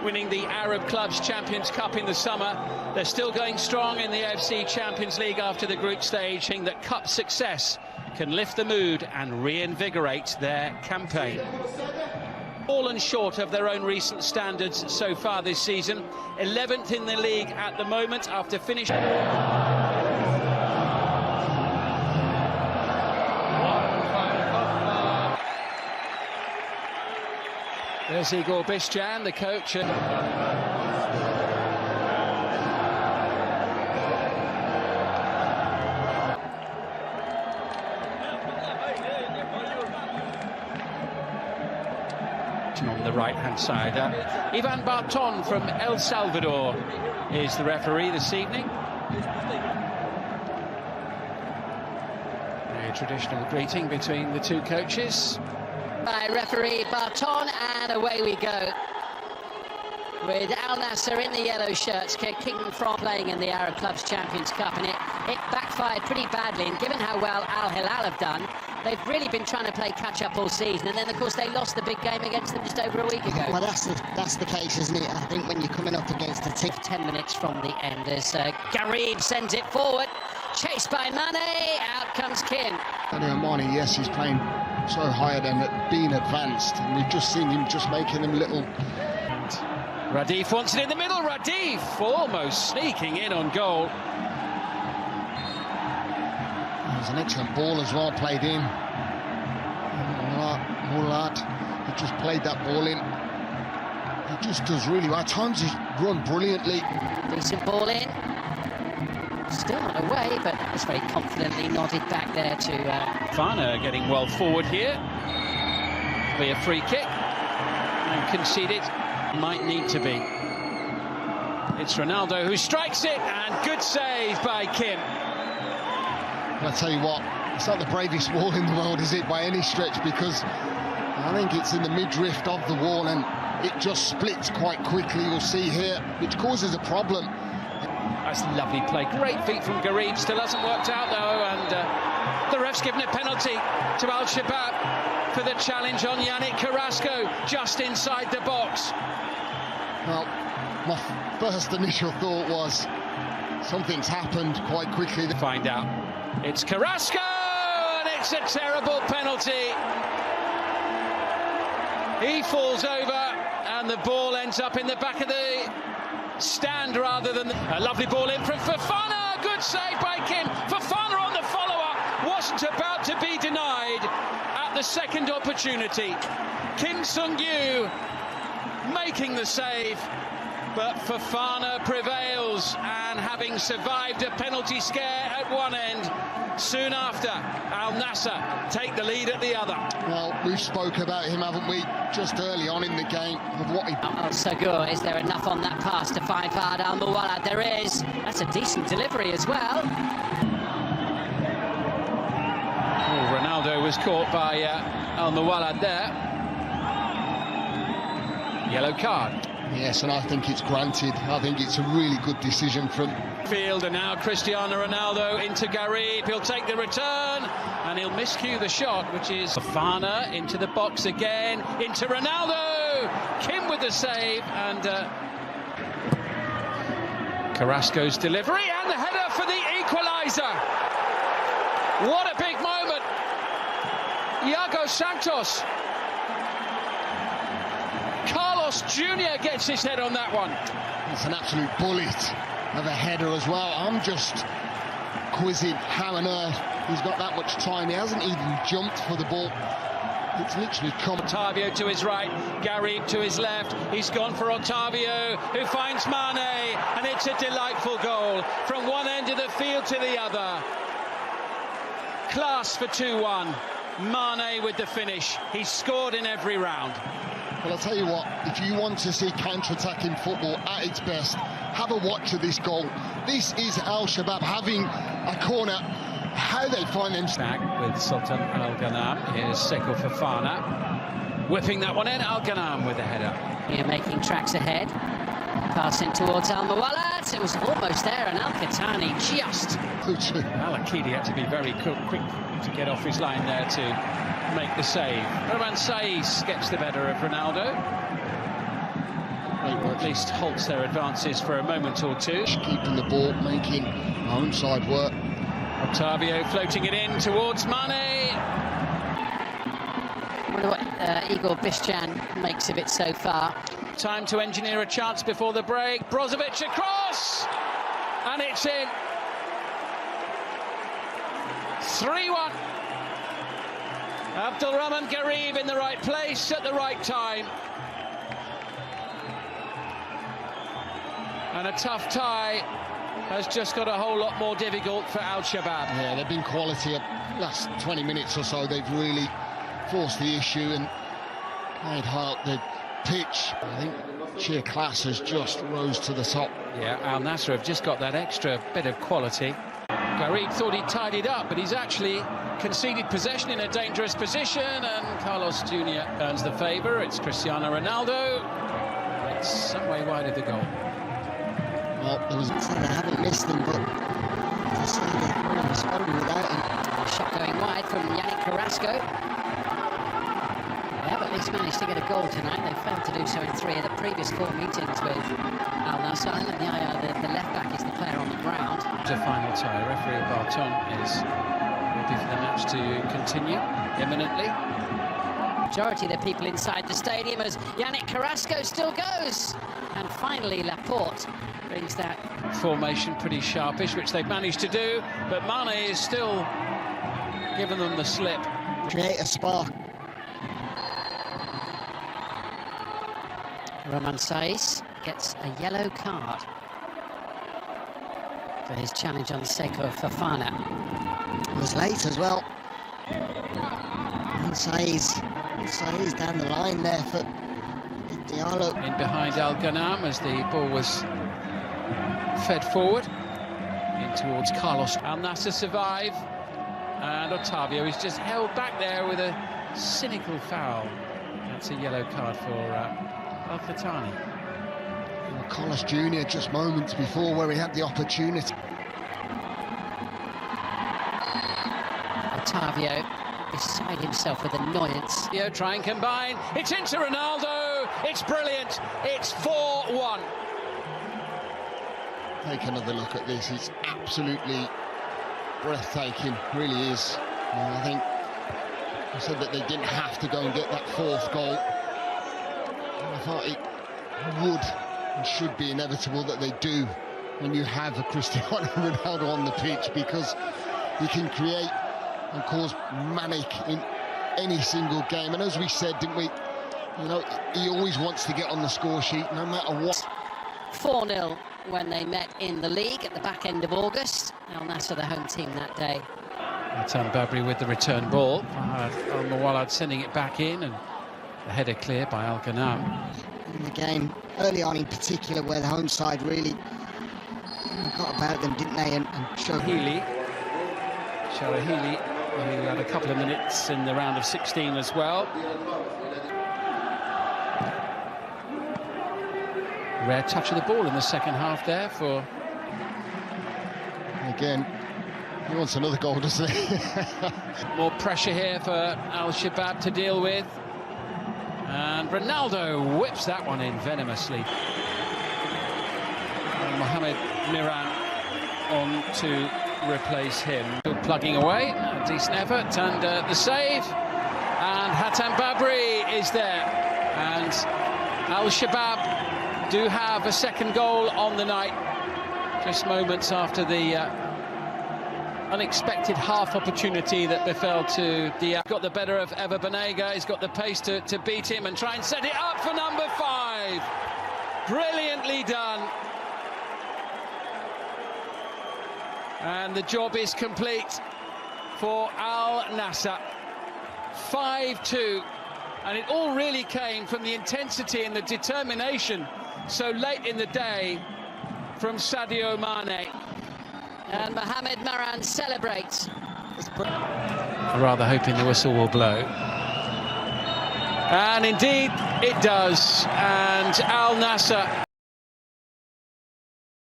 winning the Arab Clubs Champions Cup in the summer. They're still going strong in the AFC Champions League after the group stage, saying that cup success can lift the mood and reinvigorate their campaign. Fallen short of their own recent standards so far this season. 11th in the league at the moment after finishing. There's Igor Biscan, the coach. On the right-hand side, Ivan Barton from El Salvador is the referee this evening. A traditional greeting between the two coaches. By referee Barton, and away we go. With Al Nassr in the yellow shirts, kicking from playing in the Arab Clubs Champions Cup, and it backfired pretty badly. And given how well Al Hilal have done, they've really been trying to play catch-up all season, and then of course they lost the big game against them just over a week ago. Well, that's the case, isn't it? I think when you're coming up against a team. 10 minutes from the end as Ghareeb sends it forward, chased by Mane, out comes Kim. Mane, yes, he's playing so higher than being advanced, and we've just seen him just making them little. Radif wants it in the middle. Radif almost sneaking in on goal. There's an excellent ball as well played in. Mulat, he just played that ball in. He just does really well. At times he's run brilliantly. Decent ball in. Still not away, but it's very confidently nodded back there to... Fana getting well forward here. Be a free kick. And conceded. Might need to be. It's Ronaldo who strikes it, and good save by Kim. I'll tell you what, it's not the bravest wall in the world, is it, by any stretch, because I think it's in the midriff of the wall and it just splits quite quickly, you'll see here, which causes a problem. That's lovely play. Great feet from Ghareeb. Still hasn't worked out, though, and the ref's given a penalty to Al Shabab for the challenge on Yannick Carrasco, just inside the box. Well, my first initial thought was something's happened quite quickly. To find out. It's Carrasco, and it's a terrible penalty. He falls over, and the ball ends up in the back of the stand rather than a lovely ball in from Fofana. Good save by Kim. Fofana on the follow-up, wasn't about to be denied at the second opportunity. Kim Sung-yu making the save, but Fofana prevails, and having survived a penalty scare at one end, soon after Al Nassr take the lead at the other. Well, we've spoke about him, haven't we, just early on in the game, of what he... Oh, Sagur, is there enough on that pass to find Fahad Al-Muwallad? There is. That's a decent delivery as well. Oh, Ronaldo was caught by Al-Muwallad there. Yellow card. Yes, and I think it's granted. I think it's a really good decision from... Field, and now Cristiano Ronaldo into Ghareeb. He'll take the return, and he'll miscue the shot, which is Fofana into the box again, into Ronaldo! Kim with the save, and Carrasco's delivery, and the header for the equaliser. What a big moment. Iago Santos. Carlos Jr. gets his head on that one. It's an absolute bullet of a header as well. I'm just quizzing how on earth he's got that much time. He hasn't even jumped for the ball. It's literally come. Otavio to his right, Ghareeb to his left. He's gone for Otavio, who finds Mane, and it's a delightful goal from one end of the field to the other. Class for 2-1. Mane with the finish. He's scored in every round. Well, I'll tell you what, if you want to see counter-attacking football at its best, have a watch of this goal. This is Al Shabab having a corner. How they find them... Back with Sultan Al Ghanam. Here's Seko Fofana. Whipping that one in. Al Ghanam with the header. Here making tracks ahead. Passing towards Al-Muwallad. It was almost there, and Al-Khatani just... Al-Akidi had to be very quick to get off his line there to make the save. Roman Saiz gets the better of Ronaldo. Great work at least halts their advances for a moment or two. Keeping the ball, making our own side work. Octavio floating it in towards Mane. I wonder what Igor Bišćan makes of it so far. Time to engineer a chance before the break. Brozovic across, and it's in. 3-1. Abdulrahman Ghareeb in the right place at the right time. And a tough tie has just got a whole lot more difficult for Al Shabab. Yeah, they've been quality at last 20 minutes or so. They've really forced the issue and made hard the pitch. I think sheer class has just rose to the top. Yeah, Al Nassr have just got that extra bit of quality. Ghareeb thought he'd tidied up, but he's actually conceded possession in a dangerous position, and Carlos Jr. earns the favour. It's Cristiano Ronaldo. It's some way wide of the goal. Well, there was I haven't missed them, but I see they responded without him. A shot going wide from Yannick Carrasco. They have at least managed to get a goal tonight. They failed to do so in 3 of the previous 4 meetings with Al Nassr. And the left back is the player on the ground. The final tie. Referee Barton is ready for the match to continue imminently. Majority of the people inside the stadium as Yannick Carrasco still goes. And finally Laporte brings that Formation pretty sharpish, which they've managed to do, but Mane is still giving them the slip. Create a spark. Roman Saiz gets a yellow card for his challenge on Seko Fofana. It was late as well. And Saiz down the line there for Diallo. In behind Al Ghanam as the ball was fed forward in towards Carlos. Al Nassr survive, and Octavio is just held back there with a cynical foul. That's a yellow card for Al Khatani. Carlos Jr. just moments before where he had the opportunity. Octavio beside himself with annoyance. Try and combine. It's into Ronaldo. It's brilliant. It's 4-1. Take another look at this. It's absolutely breathtaking, really is. I think I said that they didn't have to go and get that 4th goal. I thought it would and should be inevitable that they do when you have a Cristiano Ronaldo on the pitch, because he can create and cause manic in any single game. And as we said, didn't we, he always wants to get on the score sheet no matter what. 4-0 when they met in the league at the back end of August. Al Nassr, the home team that day. Hatem Babri with the return ball. Al-Muwallad sending it back in, and the header clear by Al Ghanam. In the game, early on in particular, where the home side really got about them, didn't they? And Shahili, who had a couple of minutes in the round of 16 as well. Rare touch of the ball in the second half there for... Again, he wants another goal, doesn't he? More pressure here for Al Shabab to deal with. And Ronaldo whips that one in venomously. And Mohamed Miran on to replace him. Still plugging away, a decent effort, and the save. And Hatem Babri is there. And Al Shabab do have a second goal on the night, just moments after the unexpected half opportunity that befell to Diaz. Got the better of Ever Banega. He's got the pace to beat him and try and set it up for number 5. Brilliantly done. And the job is complete for Al Nassr. 5-2. And it all really came from the intensity and the determination so late in the day from Sadio Mane. And Mohamed Miran celebrates. Rather hoping the whistle will blow. And indeed it does. And Al Nassr